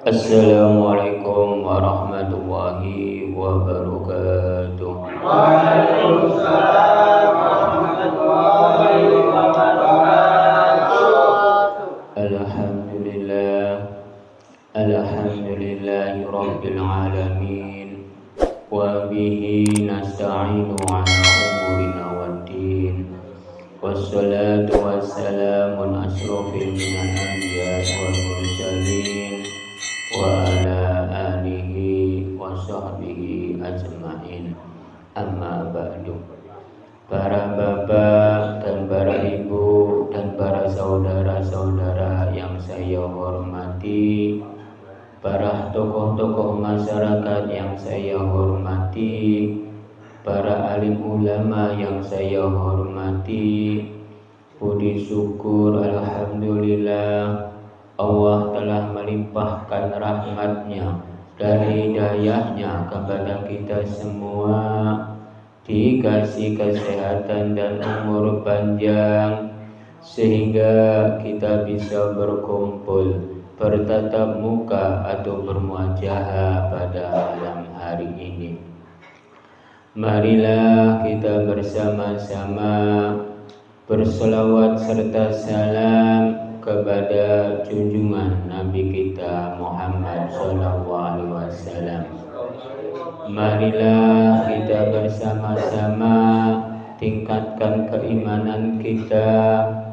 Assalamualaikum warahmatullahi wabarakatuh. Waalaikumsalam warahmatullahi wabarakatuh. Alhamdulillahi rabbil alamin. Wa bihi nasta'inu ala umurina waddin. Wassalatu wassalamu asrofil minal anbiya'i wal mursalin wa ala alihi wa sahbihi ajma'in. Amma ba'du. Para bapak dan para ibu dan para saudara-saudara yang saya hormati, para tokoh-tokoh masyarakat yang saya hormati, para alim ulama yang saya hormati, puji syukur alhamdulillah Allah telah melimpahkan rahmatnya dan hidayahnya kepada kita semua, dikasih kesehatan dan umur panjang sehingga kita bisa berkumpul, bertatap muka atau bermuajahah pada malam hari ini. Marilah kita bersama-sama berselawat serta salam kepada junjungan Nabi kita Muhammad SAW. Marilah kita bersama-sama tingkatkan keimanan kita,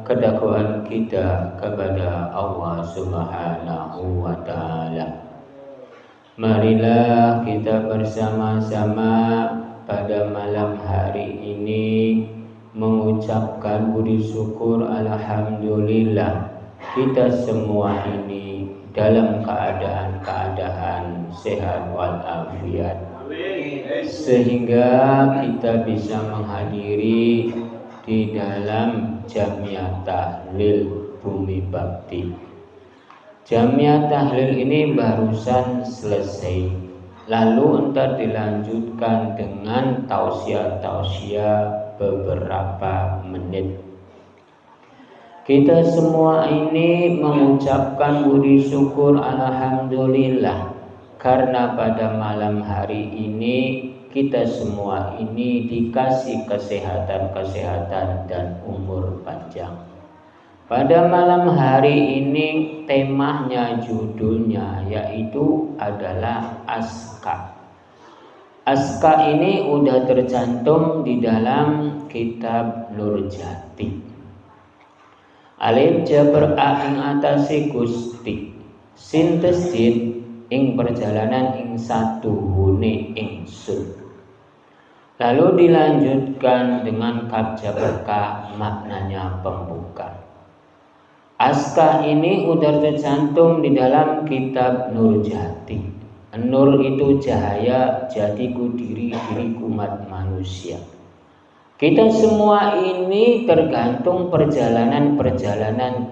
kedakwaan kita kepada Allah Subhanahu wa Ta'ala. Marilah kita bersama-sama pada malam hari ini mengucapkan puji syukur alhamdulillah kita semua ini dalam keadaan sehat walafiat, sehingga kita bisa menghadiri di dalam Jamiah Tahlil Bumi Bakti. Jamiah Tahlil ini barusan selesai, lalu entar dilanjutkan dengan tausiah beberapa menit. Kita semua ini mengucapkan puji syukur alhamdulillah karena pada malam hari ini kita semua ini dikasih kesehatan dan umur panjang. Pada malam hari ini temanya, judulnya yaitu adalah Aska. Aska ini udah tercantum di dalam kitab Nurjati. Alif jabar a ing atase Gusti, sintes jin ing perjalanan ing satuhune ingsun. Lalu dilanjutkan dengan kaf jabar ka, maknanya pembuka. Aska ini udah tercantum di dalam kitab Nurjati. Nur itu cahaya, jatiku diri umat manusia. Kita semua ini tergantung perjalanan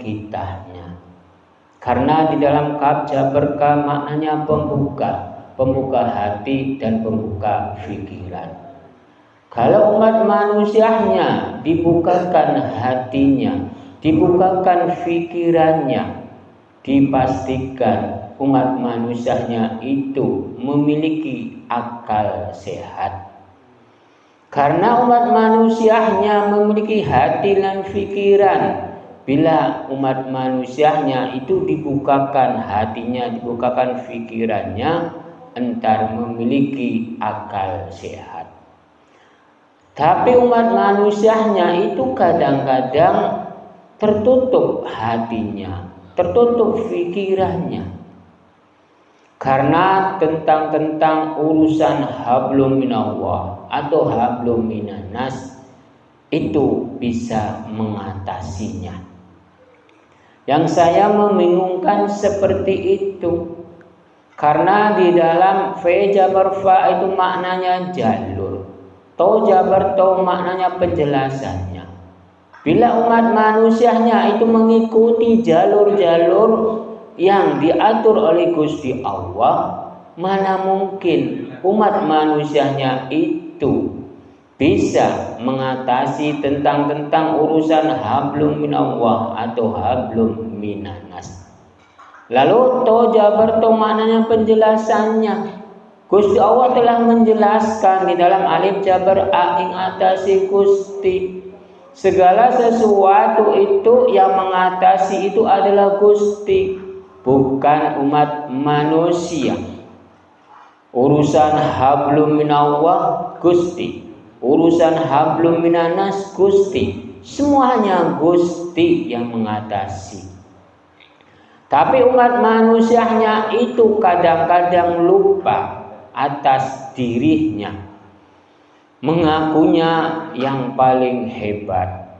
kitanya. Karena di dalam kaf jabar ka maknanya pembuka hati dan pembuka pikiran. Kalau umat manusianya dibukakan hatinya, dibukakan pikirannya, dipastikan umat manusianya itu memiliki akal sehat. Karena umat manusianya memiliki hati dan pikiran, bila umat manusianya itu dibukakan hatinya, dibukakan pikirannya, entar memiliki akal sehat. Tapi umat manusianya itu kadang-kadang tertutup hatinya, tertutup pikirannya. Karena tentang urusan hablum minallah atau hablum minannas itu bisa mengatasinya. Yang saya membingungkan seperti itu, karena di dalam fe jabar fa itu maknanya jalur, to jabar to maknanya penjelasannya. Bila umat manusianya itu mengikuti jalur-jalur yang diatur oleh Gusti Allah, mana mungkin umat manusianya itu bisa mengatasi tentang urusan hablum minallah atau hablum minannas. Lalu to jabar to maknanya penjelasannya. Gusti Allah telah menjelaskan di dalam alif jabar a ing atasi Gusti. Segala sesuatu itu yang mengatasi itu adalah Gusti, bukan umat manusia. Urusan hablum minallah Gusti, urusan hablum minanas Gusti, semuanya Gusti yang mengatasi. Tapi umat manusianya itu kadang-kadang lupa atas dirinya, mengakunya yang paling hebat,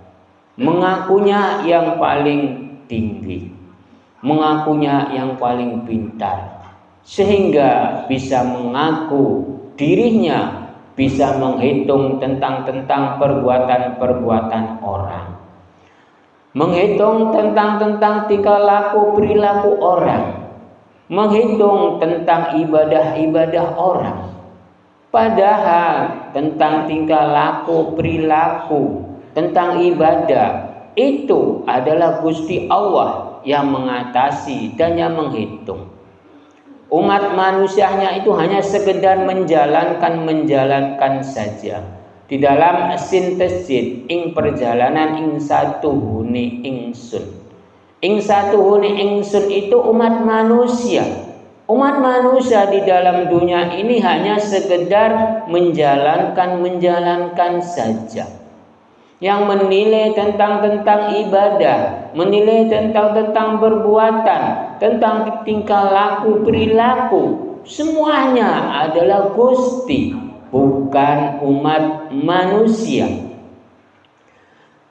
mengakunya yang paling tinggi, mengakunya yang paling pintar, sehingga bisa mengaku dirinya bisa menghitung tentang perbuatan-perbuatan orang, menghitung tentang tingkah laku perilaku orang, menghitung tentang ibadah-ibadah orang. Padahal tentang tingkah laku perilaku, tentang ibadah itu adalah Gusti Allah yang mengatasi dan yang menghitung. Umat manusianya itu hanya sekedar menjalankan saja. Di dalam sintesis ing perjalanan ing satuhune ingsun. Ing satuhune ingsun itu umat manusia. Umat manusia di dalam dunia ini hanya sekedar menjalankan saja. Yang menilai tentang ibadah, menilai tentang perbuatan, tentang tingkah laku perilaku, semuanya adalah Gusti, bukan umat manusia.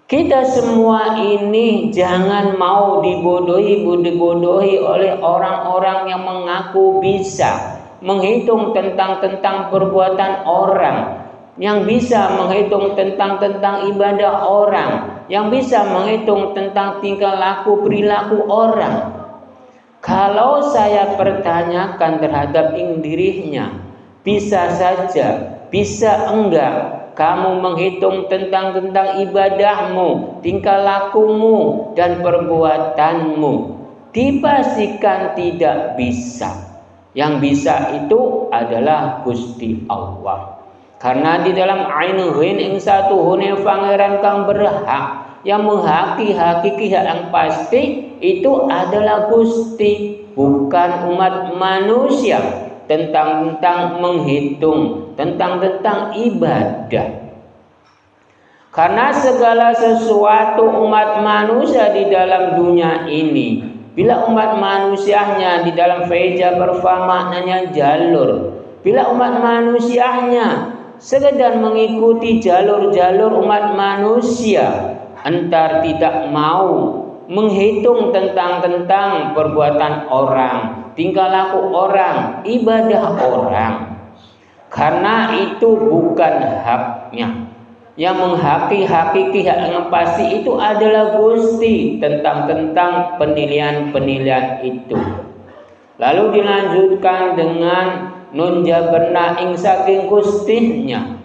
Kita semua ini jangan mau dibodohi oleh orang-orang yang mengaku bisa menghitung tentang perbuatan orang, yang bisa menghitung tentang ibadah orang, yang bisa menghitung tentang tingkah laku perilaku orang. Kalau saya pertanyakan terhadap dirinya, bisa saja, bisa enggak kamu menghitung tentang ibadahmu, tingkah lakumu, dan perbuatanmu? Dipastikan tidak bisa. Yang bisa itu adalah Gusti Allah. Karena di dalam ainuhin ing satuhune pangeran kang berhak, yang menghakiki yang pasti itu adalah Gusti, bukan umat manusia. Tentang menghitung, tentang ibadah. Karena segala sesuatu umat manusia di dalam dunia ini, bila umat manusianya di dalam feja berfamaknanya jalur, bila umat manusianya sekedar mengikuti jalur umat manusia, entar tidak mau menghitung tentang perbuatan orang, tingkah laku orang, ibadah orang. Karena itu bukan haknya. Yang menghakiki yang pasti itu adalah Gusti, tentang penilaian itu. Lalu dilanjutkan dengan nun jaberna ing saking Gustihnya.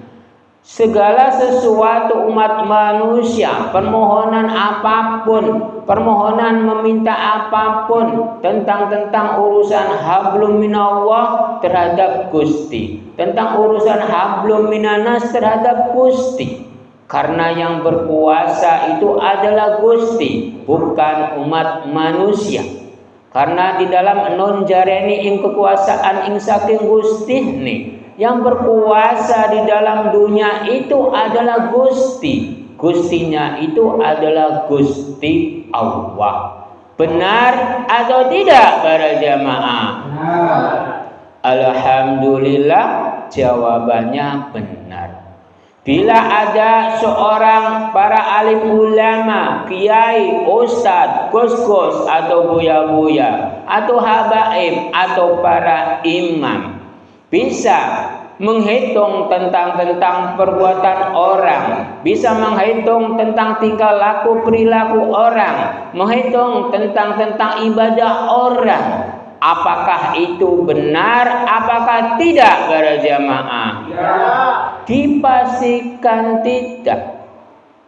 Segala sesuatu umat manusia, permohonan apapun, permohonan meminta apapun tentang urusan hablum minallah terhadap Gusti, tentang urusan hablum minanas terhadap Gusti. Karena yang berkuasa itu adalah Gusti, bukan umat manusia. Karena di dalam non jareni ing kekuasaan ing saking Gusti nih, yang berkuasa di dalam dunia itu adalah Gusti. Gustinya itu adalah Gusti Allah. Benar atau tidak para jamaah? Alhamdulillah, jawabannya benar. Bila ada seorang para alim ulama, kiai, ustadz, gus-gus atau buya-buya atau habaib atau para imam bisa menghitung tentang perbuatan orang, bisa menghitung tentang tingkah laku perilaku orang, menghitung tentang ibadah orang, apakah itu benar, apakah tidak para jamaah? Ya. Dipastikan tidak.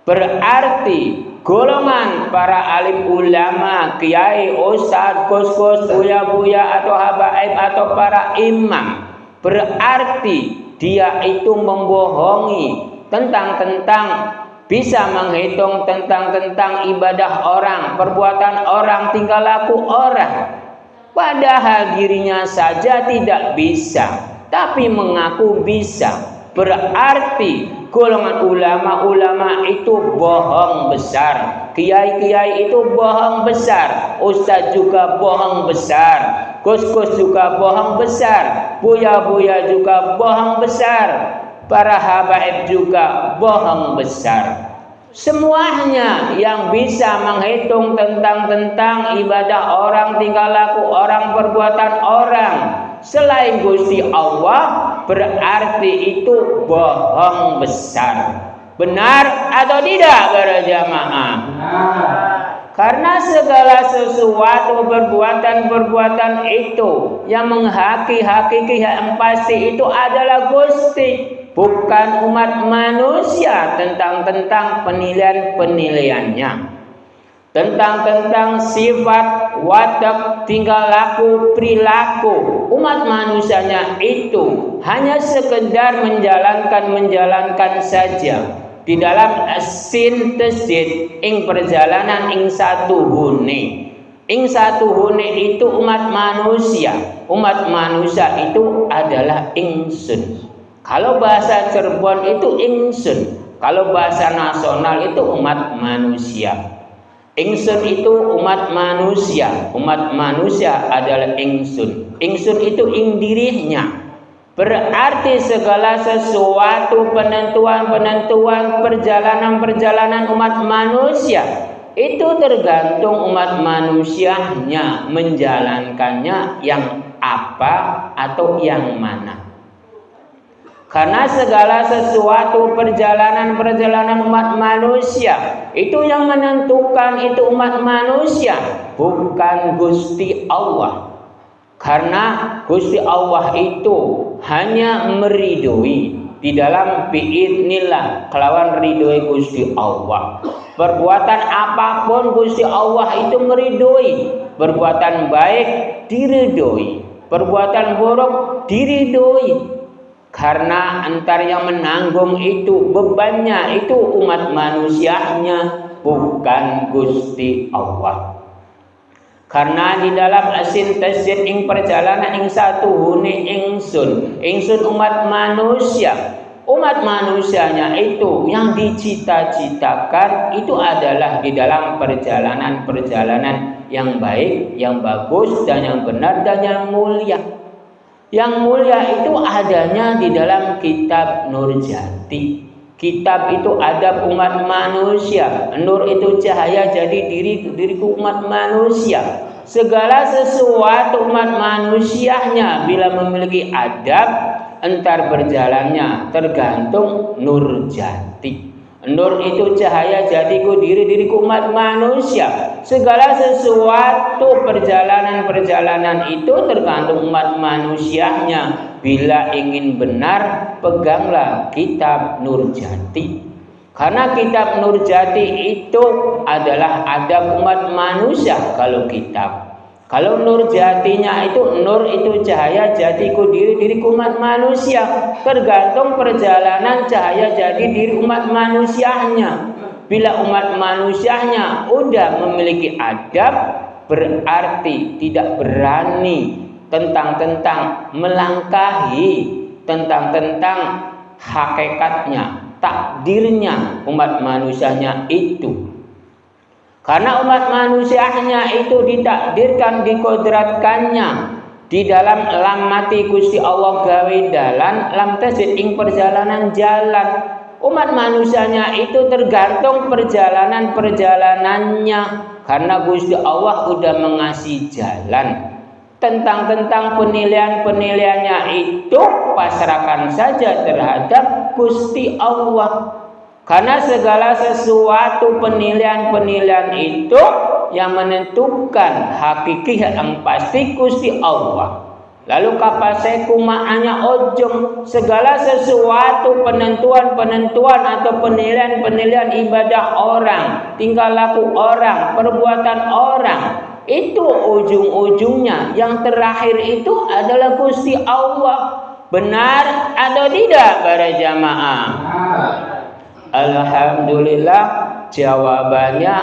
Berarti golongan para alim ulama, kiai, ustadz, gus-gus, buya-buya atau habaib atau para imam, berarti dia itu membohongi tentang bisa menghitung tentang ibadah orang, perbuatan orang, tingkah laku orang. Padahal dirinya saja tidak bisa, tapi mengaku bisa. Berarti golongan ulama itu bohong besar, kiai-kiai itu bohong besar, ustadz juga bohong besar, gus-gus juga bohong besar, buya-buya juga bohong besar, para habaib juga bohong besar. Semuanya yang bisa menghitung tentang ibadah orang, tingkah laku orang, perbuatan orang selain Gusti Allah, berarti itu bohong besar. Benar atau tidak para jamaah? Karena segala sesuatu perbuatan itu yang menghakiki yang pasti itu adalah Gusti, bukan umat manusia tentang penilaiannya, tentang sifat, watak, tingkah laku, perilaku. Umat manusianya itu hanya sekedar menjalankan saja di dalam sintesis ing perjalanan ing satu hune. Ing satu hune itu umat manusia itu adalah ingsun. Kalau bahasa Cirebon itu ingsun, kalau bahasa nasional itu umat manusia. Ingsun itu umat manusia adalah ingsun. Ingsun itu ing dirinya. Berarti segala sesuatu penentuan perjalanan umat manusia itu tergantung umat manusianya menjalankannya yang apa atau yang mana. Karena segala sesuatu perjalanan umat manusia itu yang menentukan itu umat manusia, bukan Gusti Allah. Karena Gusti Allah itu hanya meridhoi di dalam biidznillah, kelawan ridhoi Gusti Allah. Perbuatan apapun Gusti Allah itu meridhoi. Perbuatan baik diridhoi, perbuatan buruk diridhoi. Karena antar yang menanggung itu bebannya itu umat manusianya, bukan Gusti Allah. Karena di dalam sintesis ing perjalanan ing satu hune ingsun umat manusianya itu yang dicita-citakan itu adalah di dalam perjalanan yang baik, yang bagus, dan yang benar, dan yang mulia. Yang mulia itu adanya di dalam kitab Nurjati. Kitab itu adab umat manusia. Nur itu cahaya, jadi diriku umat manusia. Segala sesuatu umat manusianya bila memiliki adab, entar berjalannya tergantung Nurjati. Nur itu cahaya, jadiku diriku umat manusia. Segala sesuatu perjalanan itu tergantung umat manusianya. Bila ingin benar, peganglah kitab Nurjati. Karena kitab Nurjati itu adalah adab umat manusia kalau kitab. Kalau Nurjatinya itu, nur itu cahaya, jadiku diriku umat manusia. Tergantung perjalanan cahaya jadi diri umat manusianya. Bila umat manusianya udah memiliki adab, berarti tidak berani tentang melangkahi tentang hakikatnya, takdirnya umat manusianya itu. Karena umat manusianya itu ditakdirkan, dikodratkannya di dalam lam mati Gusti Allah gawe dalan lam tasid ing perjalanan jalan. Umat manusianya itu tergantung perjalanannya, karena Gusti Allah udah mengasih jalan. Tentang penilaiannya itu pasrahkan saja terhadap Gusti Allah. Karena segala sesuatu penilaian itu yang menentukan hakiki yang pasti Gusti Allah. Lalu kapaseku maknanya ujung, segala sesuatu penentuan-penentuan atau penilaian-penilaian ibadah orang, tingkah laku orang, perbuatan orang, itu ujung-ujungnya yang terakhir itu adalah Gusti Allah. Benar atau tidak para jamaah? Alhamdulillah, jawabannya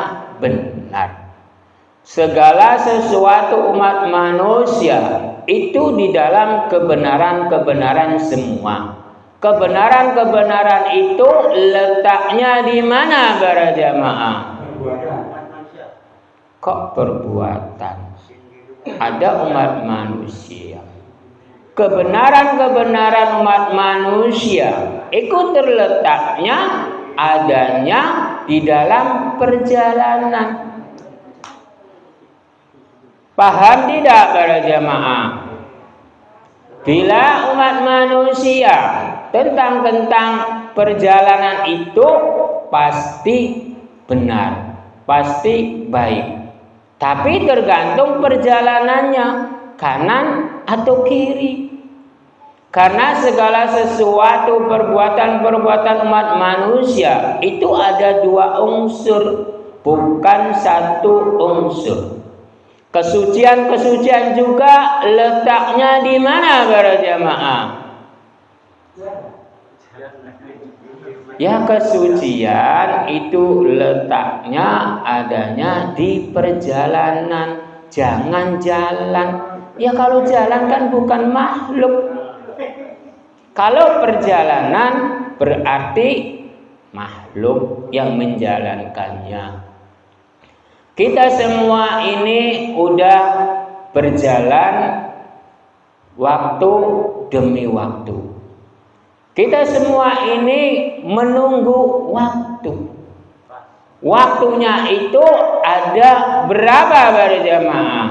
benar. Segala sesuatu umat manusia itu di dalam kebenaran-kebenaran semua. Kebenaran-kebenaran itu letaknya di mana para jamaah? Kok perbuatan? Ada umat manusia. Kebenaran-kebenaran umat manusia itu terletaknya adanya di dalam perjalanan. Paham tidak para jamaah? Bila umat manusia tentang perjalanan itu pasti benar, pasti baik. Tapi tergantung perjalanannya, kanan atau kiri. Karena segala sesuatu perbuatan-perbuatan umat manusia itu ada dua unsur, bukan satu unsur. Kesucian-kesucian juga letaknya di mana para jamaah? Ya, kesucian itu letaknya adanya di perjalanan, jangan jalan. Ya kalau jalan kan bukan makhluk. Kalau perjalanan berarti makhluk yang menjalankannya. Kita semua ini udah berjalan waktu demi waktu. Kita semua ini menunggu waktu. Waktunya itu ada berapa para jamaah?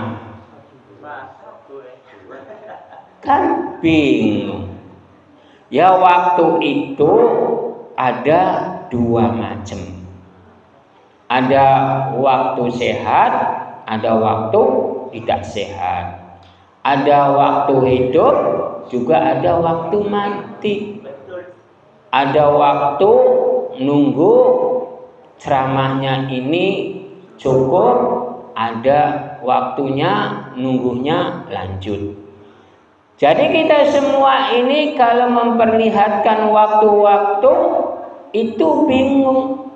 Kan bingung. Ya waktu itu ada dua macam. Ada waktu sehat, ada waktu tidak sehat. Ada waktu hidup, juga ada waktu mati. Ada waktu nunggu ceramahnya ini cukup, ada waktunya nunggunya lanjut. Jadi kita semua ini kalau memperlihatkan waktu-waktu itu bingung.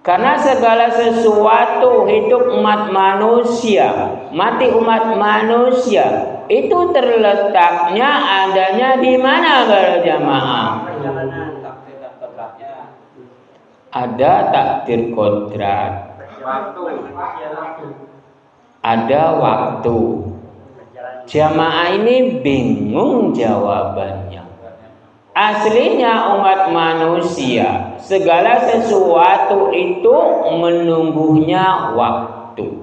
Karena segala sesuatu hidup umat manusia, mati umat manusia, itu terletaknya adanya di mana para jamaah? Ada takdir kodrat, ada waktu. Jamaah ini bingung jawabannya. Aslinya umat manusia, segala sesuatu itu menunggunya waktu.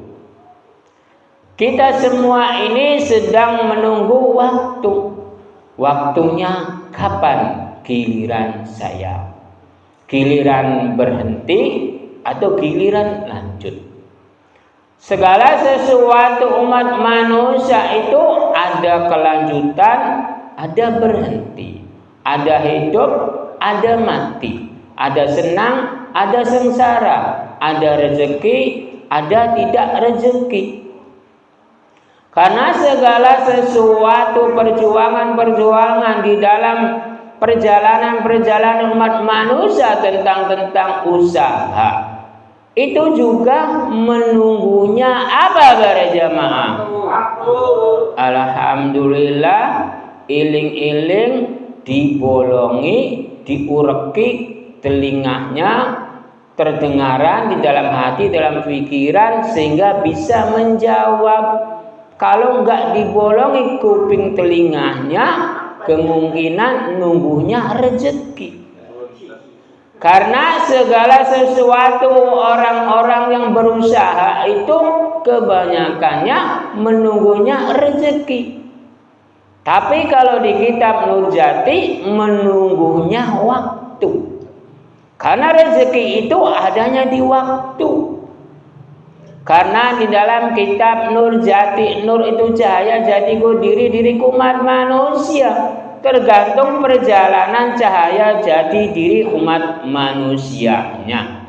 Kita semua ini sedang menunggu waktu. Waktunya kapan? Giliran saya. Giliran berhenti atau giliran lanjut. Segala sesuatu umat manusia itu ada kelanjutan, ada berhenti. Ada hidup, ada mati. Ada senang, ada sengsara. Ada rezeki, ada tidak rezeki. Karena segala sesuatu perjuangan-perjuangan di dalam perjalanan-perjalanan umat manusia tentang usaha, itu juga menunggunya apa para jamaah? Alhamdulillah, iling-iling dibolongi, diureki telinganya, terdengaran di dalam hati, dalam pikiran, sehingga bisa menjawab. Kalau enggak dibolongi kuping telinganya, kemungkinan nunggunya rezeki. Karena segala sesuatu orang-orang yang berusaha itu kebanyakannya menunggunya rezeki. Tapi kalau di kitab Nurjati menunggunya waktu. Karena rezeki itu adanya di waktu. Karena di dalam kitab Nur Jati, nur itu cahaya jatiku diri umat manusia. Tergantung perjalanan cahaya jati diri umat manusianya.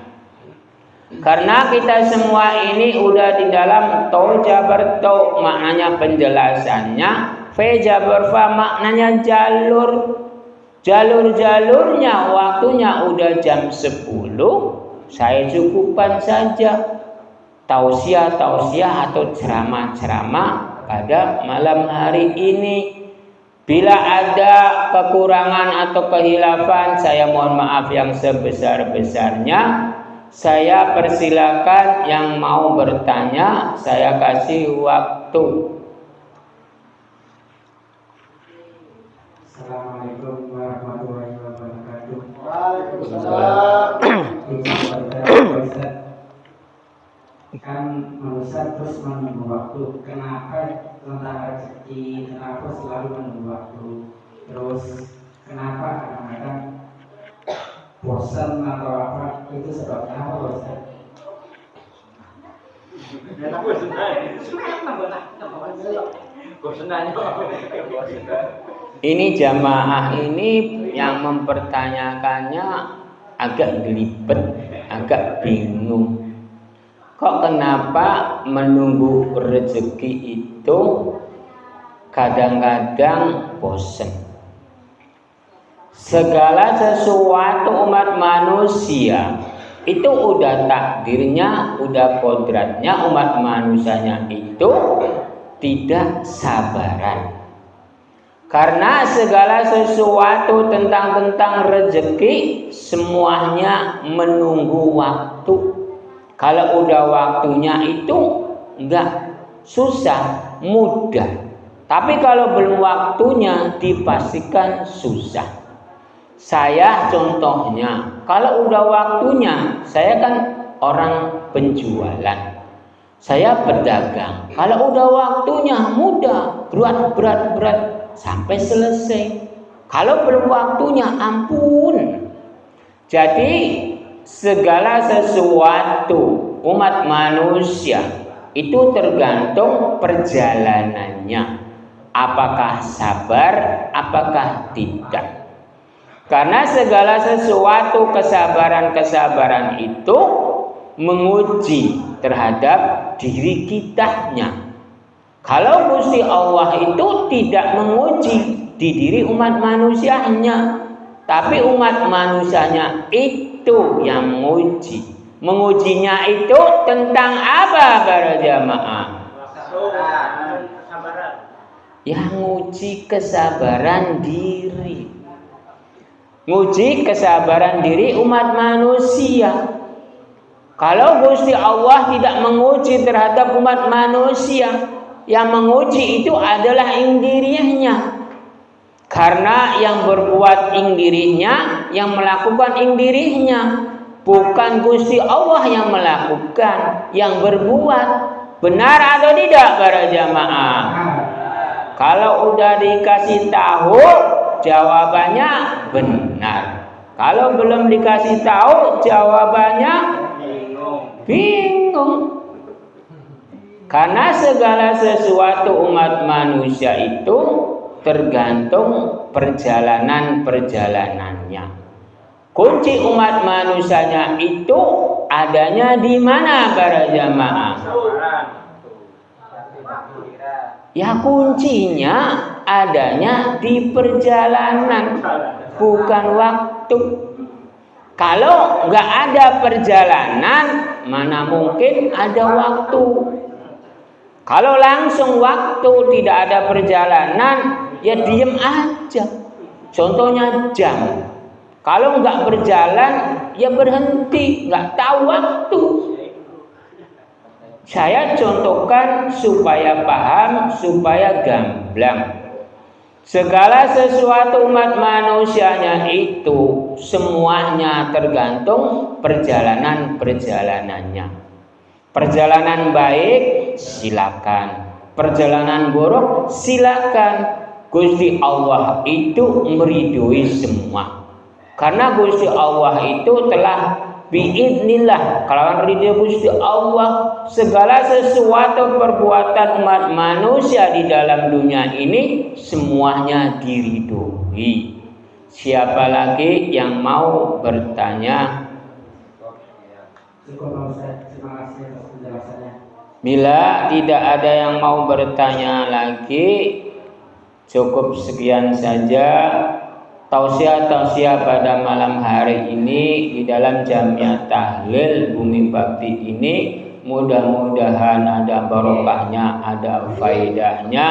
Karena kita semua ini udah di dalam tau jabar tau maknanya penjelasannya, fe jabar fa maknanya jalur. Jalur-jalurnya waktunya udah jam 10. Saya cukupkan saja tausiah atau ceramah-ceramah pada malam hari ini. Bila ada kekurangan atau kehilafan, saya mohon maaf yang sebesar-besarnya. Saya persilakan yang mau bertanya, saya kasih waktu. Assalamualaikum warahmatullahi wabarakatuh. Waalaikumsalam. Kan manusia terus menunggu waktu. Kenapa tentang rezeki? Kenapa selalu menunggu waktu? Terus kenapa kadang-kadang bosan atau apa? Itu sebabnya apa, Ustaz? Ini jamaah ini yang mempertanyakannya agak gelibet, agak bingung. Kok kenapa menunggu rezeki itu kadang-kadang bosan? Segala sesuatu umat manusia itu udah takdirnya, udah kodratnya umat manusianya itu tidak sabaran. Karena segala sesuatu tentang rezeki semuanya menunggu waktu. Kalau udah waktunya itu enggak susah, mudah. Tapi kalau belum waktunya dipastikan susah. Saya contohnya, kalau udah waktunya, saya kan orang penjualan. Saya pedagang. Kalau udah waktunya mudah, berat sampai selesai. Kalau belum waktunya, ampun. Jadi segala sesuatu umat manusia itu tergantung perjalanannya. Apakah sabar, apakah tidak. Karena segala sesuatu kesabaran itu menguji terhadap diri kitanya. Kalau Gusti Allah itu tidak menguji di diri umat manusianya, tapi umat manusianya itu yang menguji. Mengujinya itu tentang apa para jamaah? Yang nguji kesabaran diri. Nguji kesabaran diri umat manusia. Kalau Gusti Allah tidak menguji terhadap umat manusia, yang menguji itu adalah dirinya. Karena yang berbuat dirinya, yang melakukan dirinya, bukan Gusti Allah yang melakukan, yang berbuat. Benar atau tidak para jamaah? Kalau udah dikasih tahu, jawabannya benar. Kalau belum dikasih tahu, jawabannya bingung. Karena segala sesuatu umat manusia itu tergantung perjalanannya. Kunci umat manusianya itu adanya di mana para jamaah? Ya kuncinya adanya di perjalanan, bukan waktu. Kalau nggak ada perjalanan, mana mungkin ada waktu. Kalau langsung waktu tidak ada perjalanan, ya diem aja. Contohnya jam. Kalau nggak berjalan, ya berhenti, nggak tahu waktu. Saya contohkan supaya paham, supaya gamblang. Segala sesuatu umat manusianya itu semuanya tergantung perjalanannya. Perjalanan baik silakan, perjalanan buruk silakan. Gusti Allah itu meridhoi semua. Karena Gusti Allah itu telah biidznillah kalawan ridho Gusti Allah segala sesuatu perbuatan umat manusia di dalam dunia ini semuanya diridhoi. Siapa lagi yang mau bertanya? Cukup Pak Ustaz, terima kasih atas penjelasannya. Bila tidak ada yang mau bertanya lagi, cukup sekian saja tausiah-tausiah pada malam hari ini di dalam Jamiah Tahlil Bumi Bakti ini. Mudah-mudahan ada barokahnya, ada faedahnya.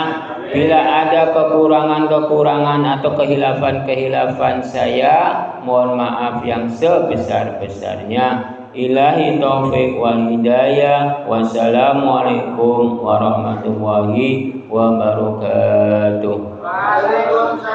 Bila ada kekurangan-kekurangan atau kehilafan-kehilafan saya, mohon maaf yang sebesar-besarnya. Ilahi taufiq wal hidayah. Wassalamualaikum warahmatullahi wabarakatuh. Waalaikumsalam.